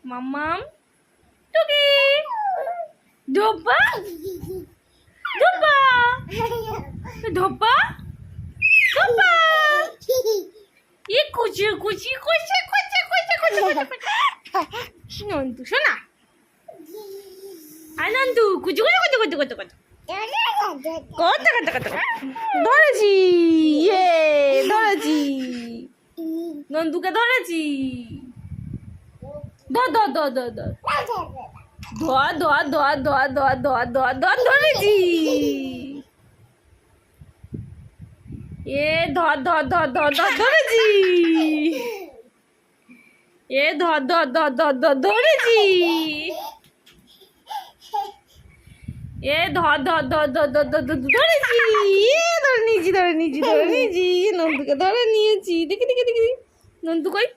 মাম্মাম টুকি ধোপা ধোপা ধোপা ধোপা এ কুচি কুচি কুচি কুচি কুচি কুচি নন্দু শোনা আনন্দু কুচি কুচি কুচি কুচি কুচি কুচি কত কত কত ধরেছি ইয়ে ধরেছি নন্দুকে ধরেছি ধর ধর ধর ধর ধর ধোয়া ধোয়া ধোয়া ধোয়া ধোয়া ধোয়া ধোয়া ধোয়া ধরেছি এ ধর ধর ধর ধর ধর ধরেছি এ ধর ধর ধর ধর ধর ধরেছি এ ধর ধর ধর ধর ধর ধর ধর ধরেছি এ ধরে নিয়েছি ধরে নিয়েছি ধরে নিয়েছি নন্দুকে ধরে নিয়েছি দেখি দেখি দেখি নন্দু কই